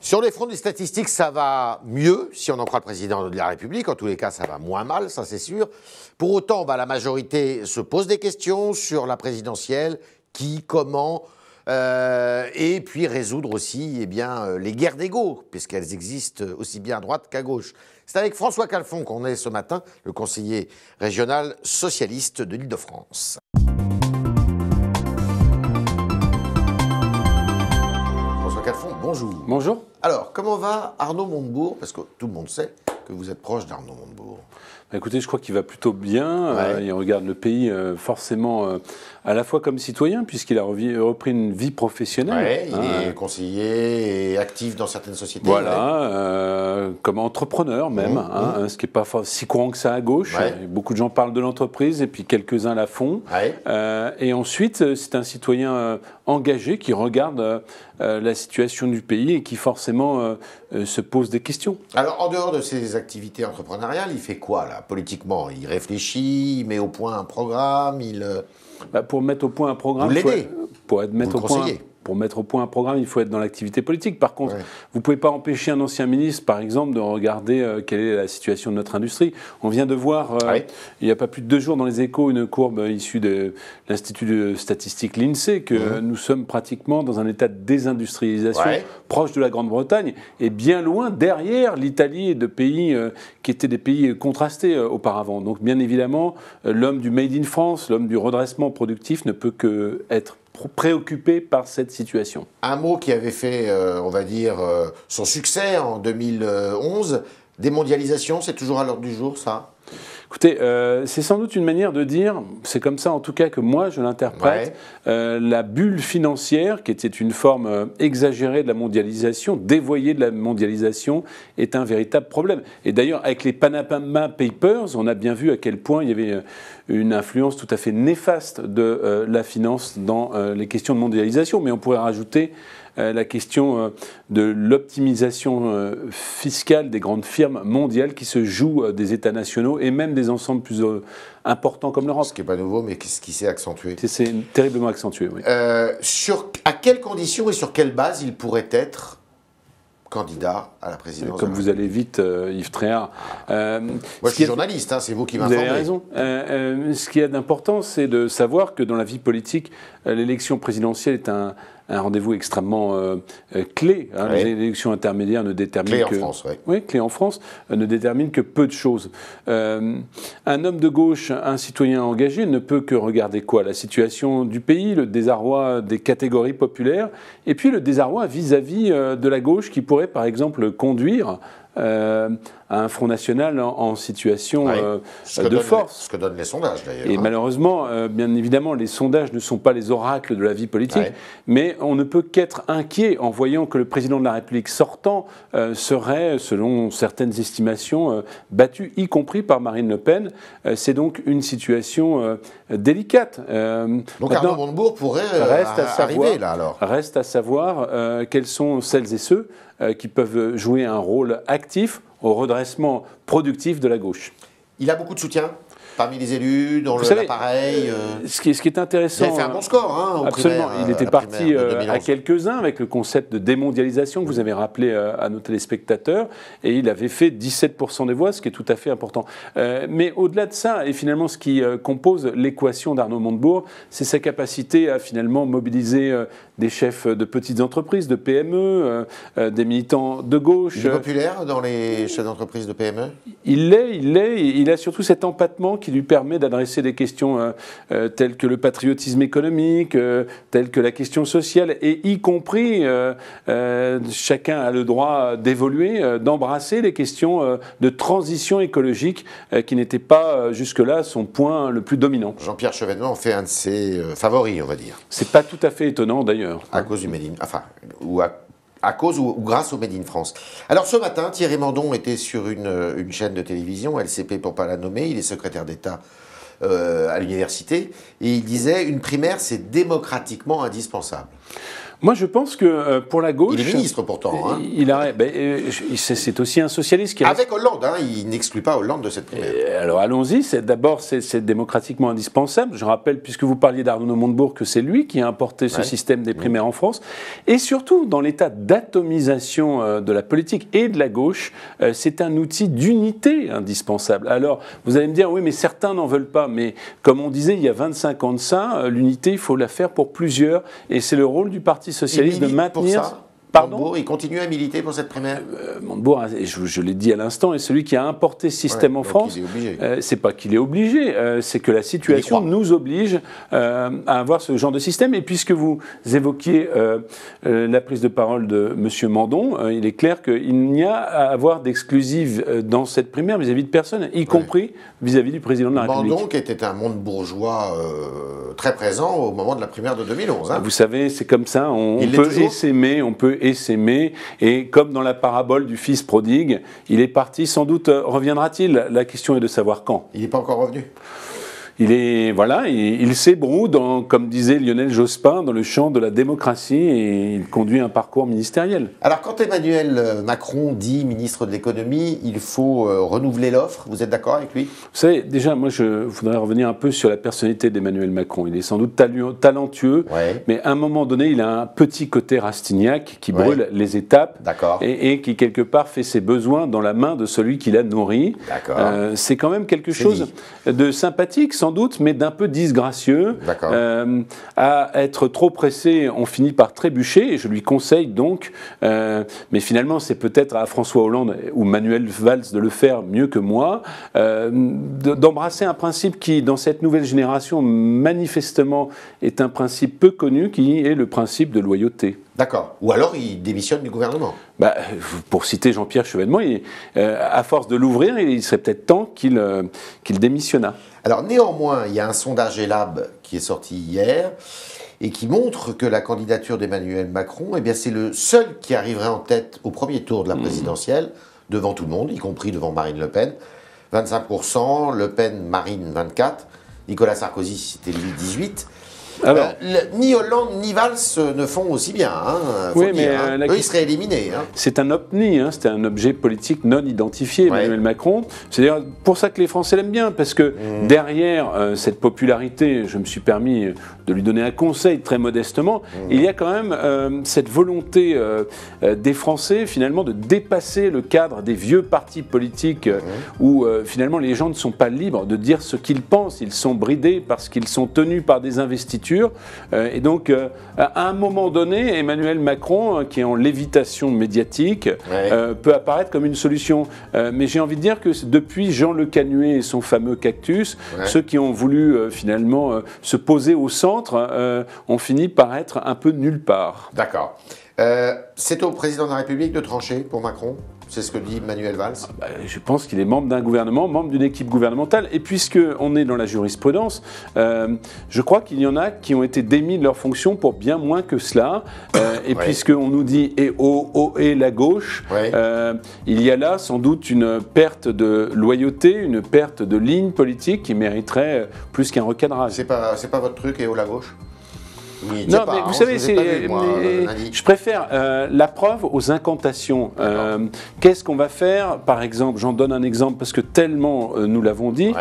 Sur les fronts des statistiques, ça va mieux, si on en croit le président de la République. En tous les cas, ça va moins mal, ça c'est sûr. Pour autant, la majorité se pose des questions sur la présidentielle, qui, comment, et puis résoudre aussi les guerres d'ego, puisqu'elles existent aussi bien à droite qu'à gauche. C'est avec François Calfon qu'on est ce matin, le conseiller régional socialiste de l'Île-de-France. François Calfon, bonjour. Bonjour. Alors, comment va Arnaud Montebourg? Parce que tout le monde sait que vous êtes proche d'Arnaud Montebourg. Écoutez, je crois qu'il va plutôt bien. Ouais. Il regarde le pays forcément à la fois comme citoyen, puisqu'il a repris une vie professionnelle. Ouais, il est conseiller et actif dans certaines sociétés. Voilà, comme entrepreneur même, ce qui n'est pas si courant que ça à gauche. Ouais. Beaucoup de gens parlent de l'entreprise et puis quelques-uns la font. Ouais. Et ensuite, c'est un citoyen engagé qui regarde la situation du pays et qui forcément se pose des questions. Alors, en dehors de ses activités entrepreneuriales, il fait quoi, là, politiquement? Il réfléchit, il met au point un programme, Pour mettre au point un programme, vous l'aidez, pour mettre au point un programme, il faut être dans l'activité politique. Par contre, vous ne pouvez pas empêcher un ancien ministre, par exemple, de regarder quelle est la situation de notre industrie. On vient de voir, il n'y a pas plus de 2 jours dans les Échos, une courbe issue de l'Institut de statistique l'INSEE, que nous sommes pratiquement dans un état de désindustrialisation proche de la Grande-Bretagne et bien loin derrière l'Italie et de pays qui étaient des pays contrastés auparavant. Donc, bien évidemment, l'homme du Made in France, l'homme du redressement productif ne peut qu'être préoccupé par cette situation. Un mot qui avait fait, son succès en 2011, démondialisation, c'est toujours à l'ordre du jour, ça? Écoutez, c'est sans doute une manière de dire, c'est comme ça en tout cas que moi je l'interprète, la bulle financière, qui était une forme exagérée de la mondialisation, dévoyée de la mondialisation, est un véritable problème. Et d'ailleurs, avec les Panama Papers, on a bien vu à quel point il y avait une influence tout à fait néfaste de la finance dans les questions de mondialisation. Mais on pourrait rajouter la question de l'optimisation fiscale des grandes firmes mondiales qui se jouent des États nationaux et même des ensembles plus importants comme l'Europe. Ce qui n'est pas nouveau, mais ce qui s'est accentué. C'est terriblement accentué, oui. À quelles conditions et sur quelle base il pourrait être candidat à la présidence? Comme vous allez vite, Yves Tréhard. Moi, je suis journaliste, c'est vous qui m'informez. Vous avez raison. Ce qui est d'important, c'est de savoir que dans la vie politique, l'élection présidentielle est un rendez-vous extrêmement clé. Les élections intermédiaires ne déterminent clé en France, ne déterminent que peu de choses. Un homme de gauche, un citoyen engagé, ne peut que regarder quoi? La situation du pays, le désarroi des catégories populaires, et puis le désarroi vis-à-vis de la gauche qui pourrait, par exemple, conduire à un Front National en situation de force. Ce que donnent les sondages, d'ailleurs. Et malheureusement, bien évidemment, les sondages ne sont pas les oracles de la vie politique, mais on ne peut qu'être inquiet en voyant que le président de la République sortant serait, selon certaines estimations, battu, y compris par Marine Le Pen. C'est donc une situation délicate. Donc Arnaud Montebourg pourrait arriver, là, alors. Reste à savoir quels sont celles et ceux qui peuvent jouer un rôle actif au redressement productif de la gauche. Il a beaucoup de soutien parmi les élus, dans l'appareil. Ce qui est intéressant. Il a fait un bon score, absolument. Il était parti à quelques-uns avec le concept de démondialisation que vous avez rappelé à nos téléspectateurs, et il avait fait 17% des voix, ce qui est tout à fait important. Mais au-delà de ça, et finalement ce qui compose l'équation d'Arnaud Montebourg, c'est sa capacité à finalement mobiliser des chefs de petites entreprises, de PME, des militants de gauche. Il est populaire dans les chefs d'entreprise de PME? Il l'est. Il a surtout cet empattement qui lui permet d'adresser des questions telles que le patriotisme économique, telles que la question sociale, et y compris, chacun a le droit d'évoluer, d'embrasser les questions de transition écologique qui n'étaient pas jusque-là son point le plus dominant. Jean-Pierre Chevènement en fait un de ses favoris, on va dire. C'est pas tout à fait étonnant d'ailleurs. À cause du Made in... à cause ou grâce au Made in France. Alors ce matin, Thierry Mandon était sur une chaîne de télévision, LCP pour ne pas la nommer, il est secrétaire d'État à l'université, et il disait une primaire c'est démocratiquement indispensable. Moi, je pense que pour la gauche... Il est ministre, pourtant. C'est aussi un socialiste qui... Avec Hollande, il n'exclut pas Hollande de cette primaire. Alors allons-y, d'abord c'est démocratiquement indispensable. Je rappelle, puisque vous parliez d'Arnaud Montebourg, que c'est lui qui a importé ce système des primaires en France. Et surtout, dans l'état d'atomisation de la politique et de la gauche, c'est un outil d'unité indispensable. Alors, vous allez me dire, oui, mais certains n'en veulent pas. Mais comme on disait il y a 25 ans de ça, l'unité, il faut la faire pour plusieurs. Et c'est le rôle du Parti socialiste de maintenir... Pour ça. Pardon ? Montebourg, il continue à militer pour cette primaire. Montebourg, je l'ai dit à l'instant, est celui qui a importé ce système en France. C'est pas qu'il est obligé, c'est que la situation nous oblige à avoir ce genre de système. Et puisque vous évoquiez la prise de parole de M. Mandon, il est clair qu'il n'y a à avoir d'exclusive dans cette primaire vis-à-vis de personne, y compris vis-à-vis du président de la République. Mandon, qui était un monde bourgeois très présent au moment de la primaire de 2011. Hein. Vous savez, c'est comme ça, on peut essaimer, s'aimer, et comme dans la parabole du fils prodigue, il est parti, sans doute reviendra-t-il. La question est de savoir quand. Il n'est pas encore revenu. Il s'ébroue, comme disait Lionel Jospin, dans le champ de la démocratie, et il conduit un parcours ministériel. Alors, quand Emmanuel Macron dit ministre de l'économie, il faut renouveler l'offre, vous êtes d'accord avec lui? Vous savez, déjà, moi, je voudrais revenir un peu sur la personnalité d'Emmanuel Macron. Il est sans doute talentueux, mais à un moment donné, il a un petit côté Rastignac qui brûle les étapes et qui, quelque part, fait ses besoins dans la main de celui qui l'a nourri. C'est quand même quelque chose de sympathique, sans doute, mais d'un peu disgracieux. À être trop pressé, on finit par trébucher, et je lui conseille donc, mais finalement c'est peut-être à François Hollande ou Manuel Valls de le faire mieux que moi, d'embrasser un principe qui, dans cette nouvelle génération, manifestement est un principe peu connu, qui est le principe de loyauté. D'accord. Ou alors il démissionne du gouvernement. Pour citer Jean-Pierre Chevènement, à force de l'ouvrir, il serait peut-être temps qu'il démissionnât. Alors néanmoins, il y a un sondage Elab qui est sorti hier et qui montre que la candidature d'Emmanuel Macron, c'est le seul qui arriverait en tête au premier tour de la présidentielle, devant tout le monde, y compris devant Marine Le Pen. 25%, Le Pen, Marine, 24%, Nicolas Sarkozy, c'était lui, 18%. Alors, ni Hollande ni Valls ne font aussi bien. Eux, ils seraient éliminés. C'est un OPNI, c'est un objet politique non identifié, Emmanuel Macron. C'est d'ailleurs pour ça que les Français l'aiment bien, parce que derrière cette popularité, je me suis permis de lui donner un conseil très modestement, il y a quand même cette volonté des Français, finalement, de dépasser le cadre des vieux partis politiques où, finalement, les gens ne sont pas libres de dire ce qu'ils pensent. Ils sont bridés parce qu'ils sont tenus par des investitures. Et donc, à un moment donné, Emmanuel Macron, qui est en lévitation médiatique, peut apparaître comme une solution. Mais j'ai envie de dire que depuis Jean Le Canuet et son fameux cactus, ceux qui ont voulu finalement se poser au centre ont fini par être un peu nulle part. D'accord. C'est au président de la République de trancher pour Macron ? C'est ce que dit Manuel Valls. Je pense qu'il est membre d'un gouvernement, membre d'une équipe gouvernementale. Et puisqu'on est dans la jurisprudence, je crois qu'il y en a qui ont été démis de leurs fonctions pour bien moins que cela. Et puisqu'on nous dit et la gauche, il y a là sans doute une perte de loyauté, une perte de ligne politique qui mériterait plus qu'un recadrage. C'est pas votre truc, et la gauche ? Non, mais vous savez, je préfère la preuve aux incantations. Qu'est-ce qu'on va faire, par exemple, j'en donne un exemple parce que tellement nous l'avons dit,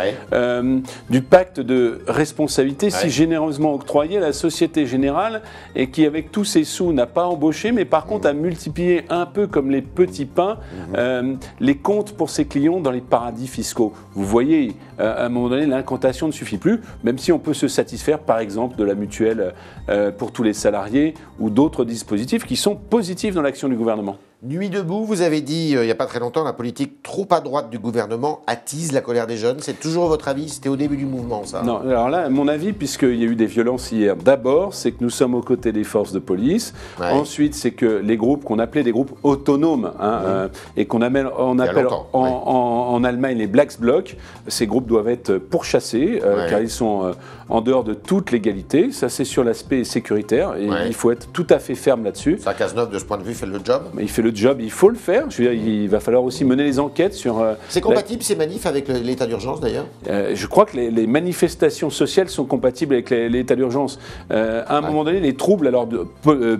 du pacte de responsabilité si généreusement octroyé à la Société Générale et qui, avec tous ses sous, n'a pas embauché, mais par contre a multiplié un peu comme les petits pains les comptes pour ses clients dans les paradis fiscaux. Vous voyez, à un moment donné, l'incantation ne suffit plus, même si on peut se satisfaire, par exemple, de la mutuelle pour tous les salariés ou d'autres dispositifs qui sont positifs dans l'action du gouvernement. Nuit debout, vous avez dit il n'y a pas très longtemps, la politique trop à droite du gouvernement attise la colère des jeunes. C'est toujours votre avis? C'était au début du mouvement, ça? Non, alors là, mon avis, puisqu'il y a eu des violences hier, d'abord, c'est que nous sommes aux côtés des forces de police. Ensuite, c'est que les groupes qu'on appelait des groupes autonomes et qu'on appelle en Allemagne les Black Blocs, ces groupes doivent être pourchassés car ils sont en dehors de toute légalité. Ça, c'est sur l'aspect sécuritaire. Et il faut être tout à fait ferme là-dessus. Ça, Cazeneuve, de ce point de vue, fait le job. Mais il fait le job, il faut le faire. Je veux dire, il va falloir aussi mener les enquêtes sur... c'est compatible, ces manifs, avec l'état d'urgence, d'ailleurs? Je crois que les manifestations sociales sont compatibles avec l'état d'urgence. À un moment donné, les troubles à l'ordre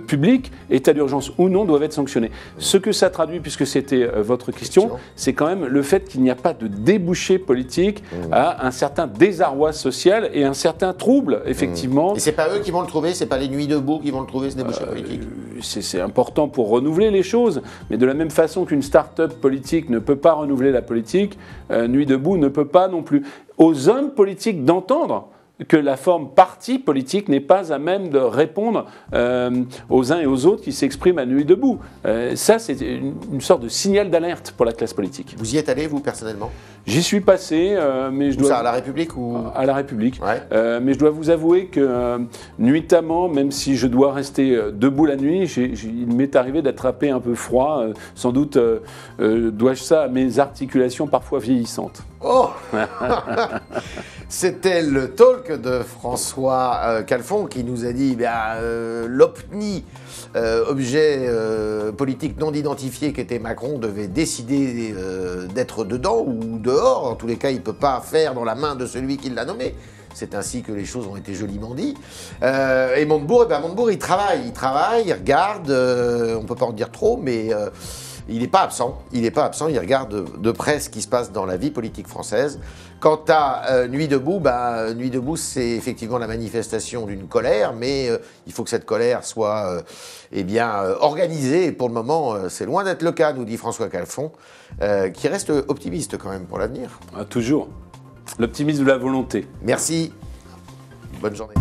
public, état d'urgence ou non, doivent être sanctionnés. Ce que ça traduit, puisque c'était votre question, c'est quand même le fait qu'il n'y a pas de débouché politique à un certain désarroi social et un certain trouble, effectivement. Et c'est pas eux qui vont le trouver, c'est pas les Nuits debout qui vont le trouver, ce débouché politique? C'est important pour renouveler les choses, mais de la même façon qu'une start-up politique ne peut pas renouveler la politique, Nuit debout ne peut pas non plus. Aux hommes politiques d'entendre que la forme parti politique n'est pas à même de répondre aux uns et aux autres qui s'expriment à Nuit debout. Ça, c'est une sorte de signal d'alerte pour la classe politique. Vous y êtes allé, vous, personnellement? J'y suis passé, mais je dois... Ça, à La République ou... À La République. Mais je dois vous avouer que, nuitamment, même si je dois rester debout la nuit, il m'est arrivé d'attraper un peu froid. Sans doute dois-je ça à mes articulations parfois vieillissantes. Oh C'était le talk de François Calfon qui nous a dit l'OPNI, objet politique non identifié qu'était Macron, devait décider d'être dedans ou dehors. En tous les cas, il ne peut pas faire dans la main de celui qui l'a nommé. C'est ainsi que les choses ont été joliment dites. Et Montebourg, Montebourg, il travaille, il regarde, on ne peut pas en dire trop, mais... il n'est pas absent, il regarde de près ce qui se passe dans la vie politique française. Quant à Nuit debout, Nuit debout, c'est effectivement la manifestation d'une colère, mais il faut que cette colère soit organisée. Et pour le moment, c'est loin d'être le cas, nous dit François Calfon, qui reste optimiste quand même pour l'avenir. Toujours. L'optimisme de la volonté. Merci. Bonne journée.